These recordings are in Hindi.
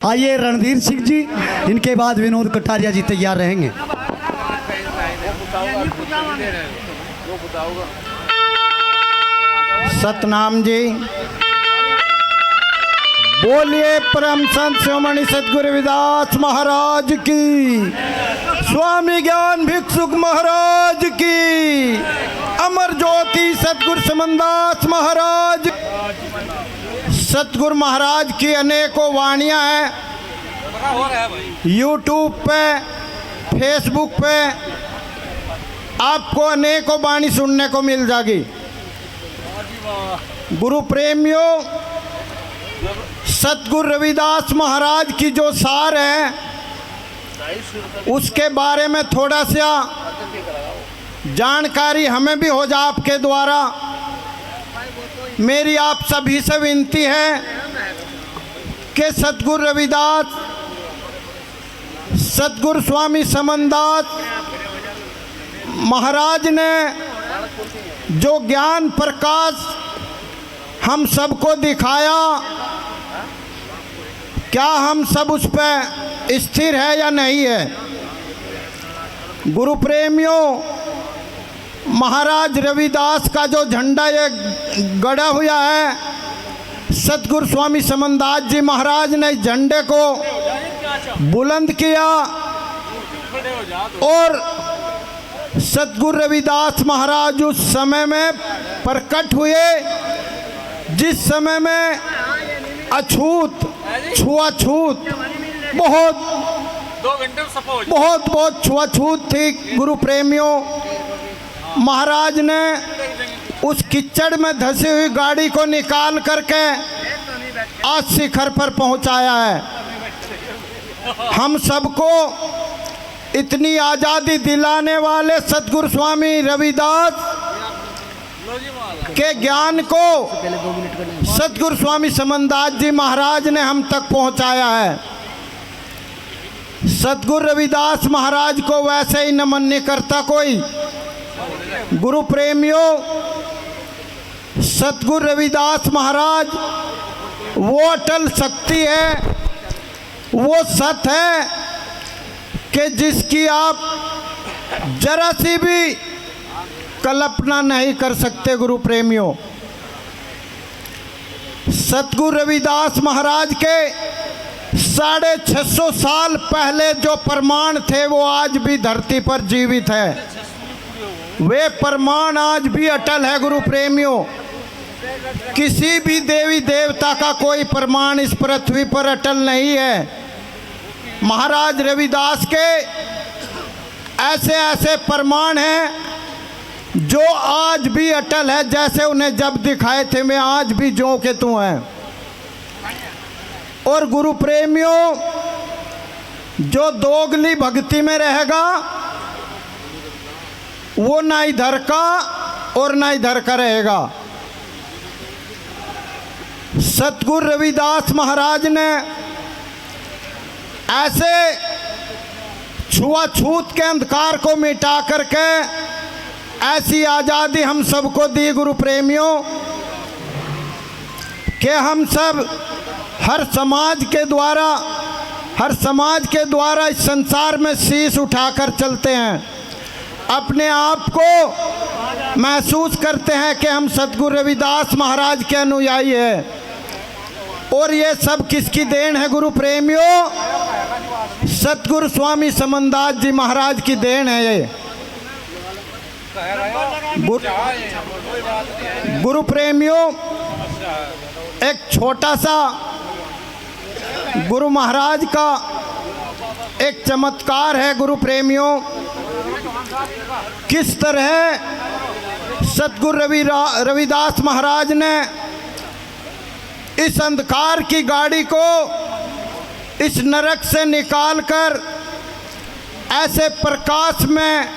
आइए रणधीर सिंह जी, इनके बाद विनोद कटारिया जी तैयार रहेंगे। सतनाम जी। बोलिए परम संत शिरोमणि सतगुरु रविदास महाराज की, स्वामी ज्ञान भिक्षुक महाराज की, अमर ज्योति सतगुरु समनदास महाराज। सतगुरु महाराज की अनेकों वाणियाँ हैं। यूट्यूब पे, फेसबुक पे आपको अनेकों वाणी सुनने को मिल जाएगी। गुरु प्रेमियों, सतगुरु रविदास महाराज की जो सार है उसके बारे में थोड़ा सा जानकारी हमें भी हो जाए आपके द्वारा। मेरी आप सभी से विनती है कि सतगुरु रविदास, सतगुरु स्वामी समनदास महाराज ने जो ज्ञान प्रकाश हम सबको दिखाया, क्या हम सब उस पर स्थिर है या नहीं है। गुरु प्रेमियों, महाराज रविदास का जो झंडा ये गड़ा हुआ है, सतगुरु स्वामी समनदास जी महाराज ने इस झंडे को बुलंद किया और सतगुरु रविदास महाराज उस समय में प्रकट हुए जिस समय में अछूत, छुआछूत बहुत छुआछूत थी। गुरु प्रेमियों, महाराज ने उस कीचड़ में धसी हुई गाड़ी को निकाल करके आज शिखर पर पहुंचाया है। हम सबको इतनी आज़ादी दिलाने वाले सतगुरु स्वामी रविदास के ज्ञान को सतगुरु स्वामी समनदास जी महाराज ने हम तक पहुंचाया है। सतगुरु रविदास महाराज को वैसे ही नमन नहीं करता कोई। गुरु प्रेमियों, सतगुरु रविदास महाराज वो अटल शक्ति है, वो सत है कि जिसकी आप जरा सी भी कल्पना नहीं कर सकते। गुरु प्रेमियों, सतगुरु रविदास महाराज के 650 साल पहले जो प्रमाण थे वो आज भी धरती पर जीवित है। वे प्रमाण आज भी अटल है। गुरु प्रेमियों, किसी भी देवी देवता का कोई प्रमाण इस पृथ्वी पर अटल नहीं है। महाराज रविदास के ऐसे ऐसे प्रमाण हैं जो आज भी अटल है, जैसे उन्हें जब दिखाए थे मैं आज भी ज्यों के त्यों हैं। और गुरु प्रेमियों, जो दोगली भक्ति में रहेगा वो ना इधर का और ना इधर का रहेगा। सतगुरु रविदास महाराज ने ऐसे छुआछूत के अंधकार को मिटा करके ऐसी आज़ादी हम सबको दी। गुरु प्रेमियों, कि हम सब हर समाज के द्वारा इस संसार में शीश उठाकर चलते हैं। अपने आप को महसूस करते हैं कि हम सतगुरु रविदास महाराज के अनुयायी हैं। और ये सब किसकी देन है गुरु प्रेमियों? सतगुरु स्वामी समनदास जी महाराज की देन है ये। गुरु प्रेमियों, एक छोटा सा गुरु महाराज का एक चमत्कार है। गुरु प्रेमियों, किस तरह सतगुरु रविदास महाराज ने इस अंधकार की गाड़ी को इस नरक से निकालकर ऐसे प्रकाश में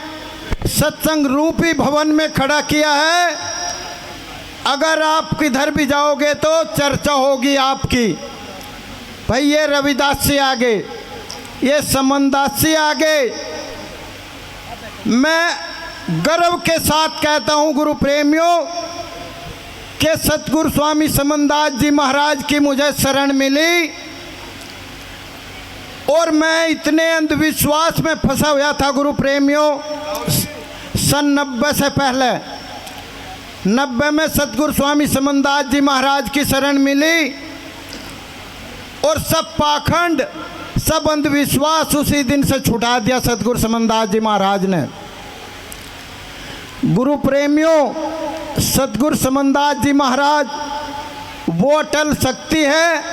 सत्संग रूपी भवन में खड़ा किया है। अगर आप किधर भी जाओगे तो चर्चा होगी आपकी, भाई ये रविदास से आगे, ये समनदास से आगे। मैं गर्व के साथ कहता हूँ गुरु प्रेमियों कि सतगुरु स्वामी समनदास जी महाराज की मुझे शरण मिली और मैं इतने अंधविश्वास में फंसा हुआ था गुरु प्रेमियों। सन 90 से पहले 90 में सतगुरु स्वामी समनदास जी महाराज की शरण मिली और सब पाखंड, सब अंधविश्वास उसी दिन से छुटा दिया सतगुरु समनदास जी महाराज ने। गुरु प्रेमियों, सतगुरु समनदास जी महाराज वो अटल शक्ति है।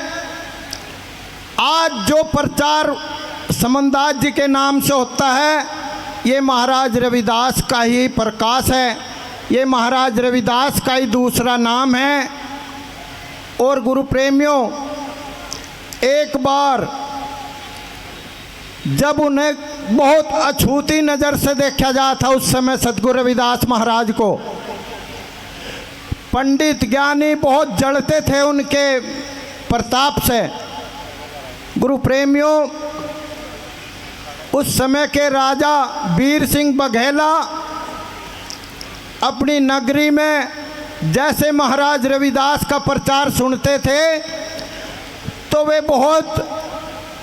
आज जो प्रचार समनदास जी के नाम से होता है, ये महाराज रविदास का ही प्रकाश है, ये महाराज रविदास का ही दूसरा नाम है। और गुरु प्रेमियों, एक बार जब उन्हें बहुत अछूती नज़र से देखा जाता था, उस समय सतगुरु रविदास महाराज को पंडित ज्ञानी बहुत जड़ते थे उनके प्रताप से। गुरु प्रेमियों, उस समय के राजा वीर सिंह बघेला अपनी नगरी में जैसे महाराज रविदास का प्रचार सुनते थे तो वे बहुत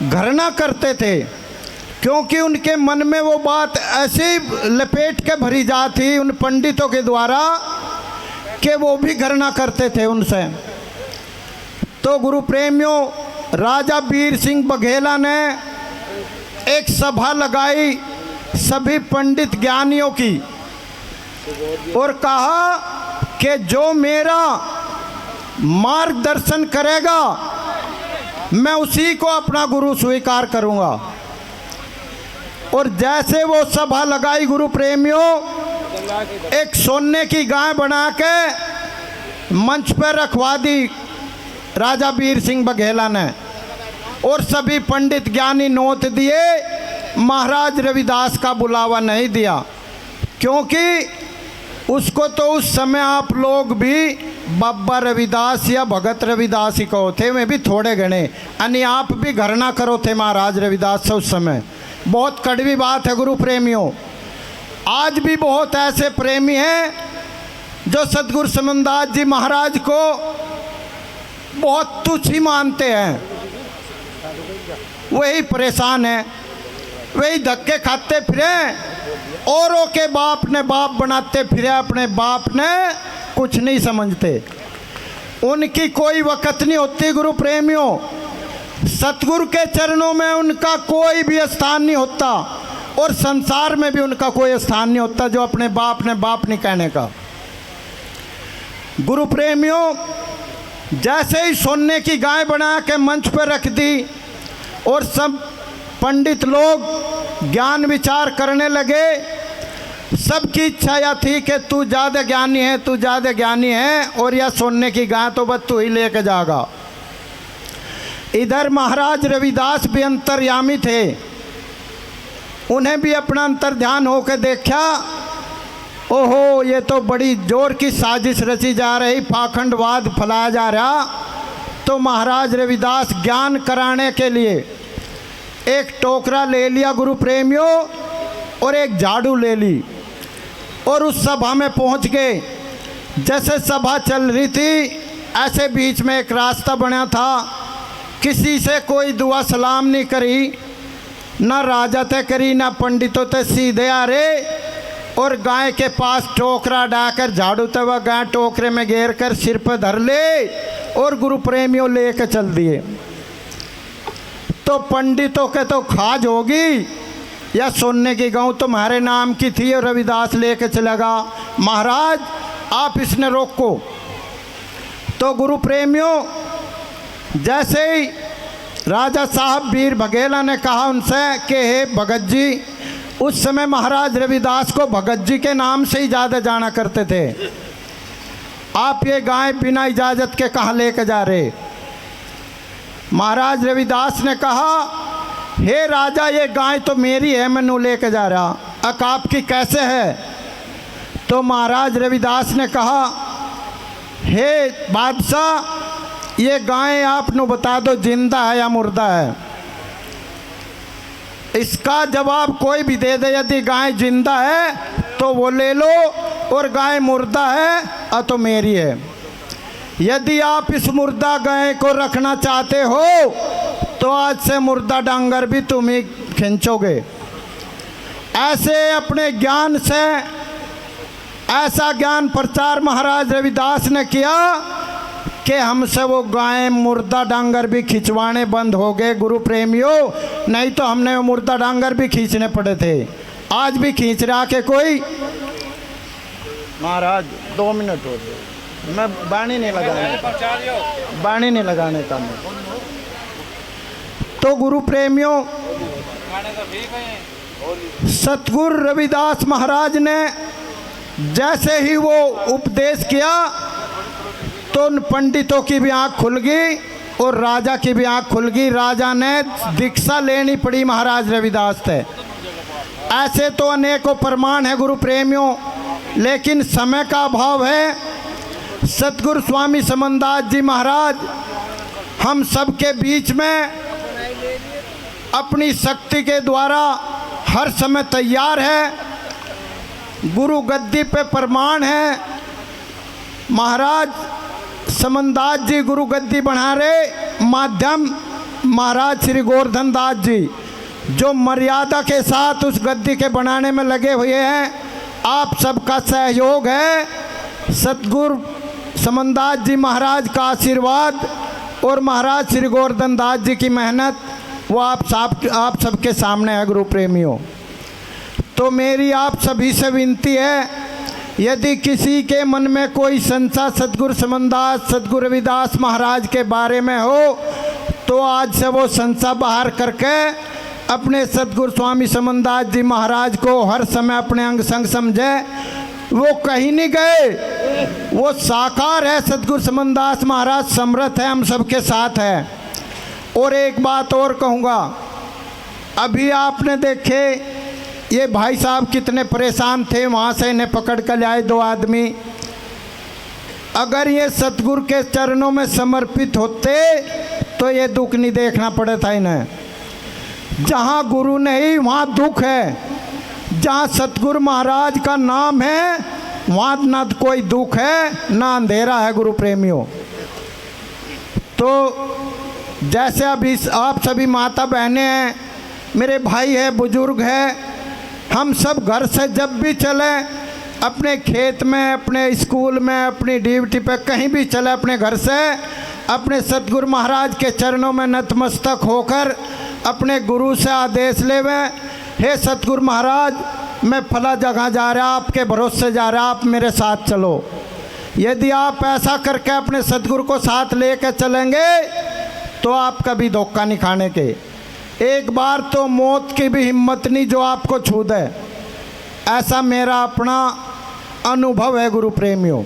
घृणा करते थे, क्योंकि उनके मन में वो बात ऐसी लपेट के भरी जाती उन पंडितों के द्वारा कि वो भी घृणा करते थे उनसे। तो गुरु प्रेमियों, राजा वीर सिंह बघेला ने एक सभा लगाई सभी पंडित ज्ञानियों की और कहा कि जो मेरा मार्गदर्शन करेगा मैं उसी को अपना गुरु स्वीकार करूंगा। और जैसे वो सभा लगाई गुरु प्रेमियों, एक सोने की गाय बना के मंच पर रखवा दी राजा वीर सिंह बघेला ने और सभी पंडित ज्ञानी नोट दिए, महाराज रविदास का बुलावा नहीं दिया, क्योंकि उसको तो उस समय आप लोग भी बाबा रविदास या भगत रविदास ही कहो थे, मैं भी थोड़े गणे, यानी आप भी घृणा करो थे महाराज रविदास से उस समय। बहुत कड़वी बात है गुरु प्रेमियों। आज भी बहुत ऐसे प्रेमी हैं जो सतगुरु समनदास जी महाराज को बहुत तुच्छ ही मानते हैं, वही परेशान है, वही धक्के खाते फिरे, औरों के बाप ने बाप बनाते फिरे, अपने बाप ने कुछ नहीं समझते, उनकी कोई वक़्त नहीं होती गुरु प्रेमियों। सतगुरु के चरणों में उनका कोई भी स्थान नहीं होता और संसार में भी उनका कोई स्थान नहीं होता जो अपने बाप ने बाप नहीं कहने का। गुरु प्रेमियों, जैसे ही सोने की गाय बना के मंच पर रख दी और सब पंडित लोग ज्ञान विचार करने लगे, सबकी इच्छा यह थी कि तू ज़्यादा ज्ञानी है, तू ज़्यादा ज्ञानी है और यह सोने की गाय तो बस तू ही लेके जाएगा। इधर महाराज रविदास भी अंतर्यामी थे, उन्हें भी अपना अंतर ध्यान होकर देखा, ओहो ये तो बड़ी जोर की साजिश रची जा रही, पाखंडवाद फैलाया जा रहा। तो महाराज रविदास ज्ञान कराने के लिए एक टोकरा ले लिया गुरु प्रेमियों और एक झाड़ू ले ली और उस सभा में पहुंच गए। जैसे सभा चल रही थी ऐसे बीच में एक रास्ता बना था, किसी से कोई दुआ सलाम नहीं करी, ना राजा ते करी ना पंडितों ते, सीधे आ रहे और गाय के पास टोकरा डाकर झाड़ू ते वह गाय टोकरे में घेर कर सिर पर धर ले और गुरु प्रेमियों लेकर चल दिए। तो पंडितों के तो खाज होगी, या सोने की गऊ तुम्हारे नाम की थी और रविदास लेके चलेगा, महाराज आप इसने रोको। तो गुरु प्रेमियों, जैसे ही राजा साहब वीर बघेला ने कहा उनसे कि हे भगत जी, उस समय महाराज रविदास को भगत जी के नाम से ही ज़्यादा जाना करते थे, आप ये गाय बिना इजाज़त के कहाँ लेके जा रहे। महाराज रविदास ने कहा, हे राजा ये गाय तो मेरी है, मैं नू लेके जा रहा, अक आपकी कैसे है। तो महाराज रविदास ने कहा, हे बादशाह ये गाय आप नु बता दो जिंदा है या मुर्दा है। इसका जवाब कोई भी दे दे, यदि गाय जिंदा है तो वो ले लो और गाय मुर्दा है तो मेरी है। यदि आप इस मुर्दा गाय को रखना चाहते हो तो आज से मुर्दा डांगर भी तुम ही खींचोगे। ऐसे अपने ज्ञान से ऐसा ज्ञान प्रचार महाराज रविदास ने किया कि हमसे वो गायें मुर्दा डांगर भी खिंचवाने बंद हो गए गुरु प्रेमियों, नहीं तो हमने वो मुर्दा डांगर भी खींचने पड़े थे। आज भी खींच रहा के कोई महाराज 2 मिनट हो गए, मैं बाणी नहीं लगाने का मैं। तो गुरु प्रेमियों, सतगुरु रविदास महाराज ने जैसे ही वो उपदेश किया तो उन पंडितों की भी आंख खुल गई और राजा की भी आंख खुल गई। राजा ने दीक्षा लेनी पड़ी महाराज रविदास से। ऐसे तो अनेकों प्रमाण है गुरु प्रेमियों, लेकिन समय का अभाव है। सतगुरु स्वामी समनदास जी महाराज हम सबके बीच में अपनी शक्ति के द्वारा हर समय तैयार है। गुरु गद्दी पे प्रमाण है। महाराज समनदास जी गुरु गद्दी बना रहे, माध्यम महाराज श्री गोवर्धन दास जी जो मर्यादा के साथ उस गद्दी के बनाने में लगे हुए हैं। आप सबका सहयोग है, सतगुरु समनदास जी महाराज का आशीर्वाद और महाराज श्री गोवर्धन दास जी की मेहनत वो आप सबके सामने है गुरु प्रेमियों। तो मेरी आप सभी से विनती है, यदि किसी के मन में कोई संशय सतगुरु समनदास सतगुरु रविदास महाराज के बारे में हो तो आज से वो संशय बाहर करके अपने सतगुरु स्वामी समनदास जी महाराज को हर समय अपने अंग संग समझे। वो कहीं नहीं गए, वो साकार है। सतगुरु समनदास महाराज समर्थ है, हम सबके साथ है। और एक बात और कहूँगा, अभी आपने देखे ये भाई साहब कितने परेशान थे, वहाँ से इन्हें पकड़ कर लाए 2 आदमी। अगर ये सतगुरु के चरणों में समर्पित होते तो ये दुख नहीं देखना पड़ा था इन्हें। जहाँ गुरु नहीं वहाँ दुख है, जहाँ सतगुरु महाराज का नाम है वहाँ ना कोई दुख है ना अंधेरा है गुरु प्रेमियों। तो जैसे अभी आप सभी माता बहनें हैं, मेरे भाई है, बुजुर्ग है, हम सब घर से जब भी चले, अपने खेत में, अपने स्कूल में, अपनी ड्यूटी पे कहीं भी चले, अपने घर से अपने सतगुरु महाराज के चरणों में नतमस्तक होकर अपने गुरु से आदेश लेवे, हे सतगुरु महाराज मैं फला जगह जा रहा, आपके भरोसे जा रहा, आप मेरे साथ चलो। यदि आप ऐसा करके अपने सतगुरु को साथ लेकर चलेंगे तो आप कभी धोखा नहीं खाने के। एक बार तो मौत की भी हिम्मत नहीं जो आपको छू दे, ऐसा मेरा अपना अनुभव है गुरु प्रेमियों।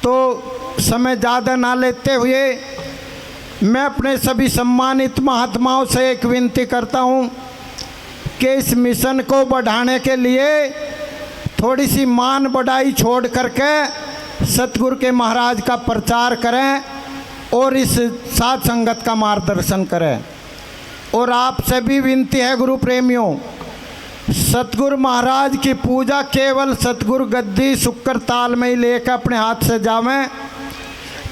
तो समय ज़्यादा ना लेते हुए मैं अपने सभी सम्मानित महात्माओं से एक विनती करता हूँ कि इस मिशन को बढ़ाने के लिए थोड़ी सी मान बढ़ाई छोड़ करके सतगुरु के महाराज का प्रचार करें और इस साथ संगत का मार्गदर्शन करें। और आपसे भी विनती है गुरु प्रेमियों, सतगुरु महाराज की पूजा केवल सतगुरु गद्दी शुक्र ताल में ही लेकर अपने हाथ से जावें,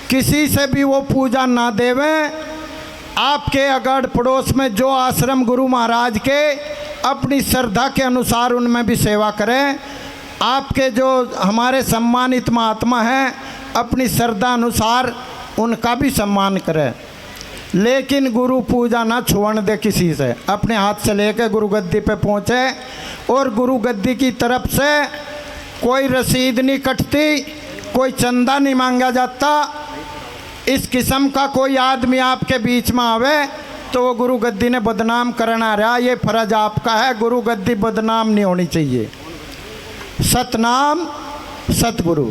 किसी से भी वो पूजा ना देवें। आपके अगड़ पड़ोस में जो आश्रम गुरु महाराज के अपनी श्रद्धा के अनुसार उनमें भी सेवा करें। आपके जो हमारे सम्मानित महात्मा हैं अपनी श्रद्धा अनुसार उनका भी सम्मान करें, लेकिन गुरु पूजा ना छुअन दे किसी से। अपने हाथ से लेकर गुरु गद्दी पे पहुँचे और गुरु गद्दी की तरफ से कोई रसीद नहीं कटती, कोई चंदा नहीं मांगा जाता। इस किस्म का कोई आदमी आपके बीच में आवे तो वो गुरु गद्दी ने बदनाम करना रहा, ये फर्ज आपका है। गुरु गद्दी बदनाम नहीं होनी चाहिए। सतनाम सतगुरु।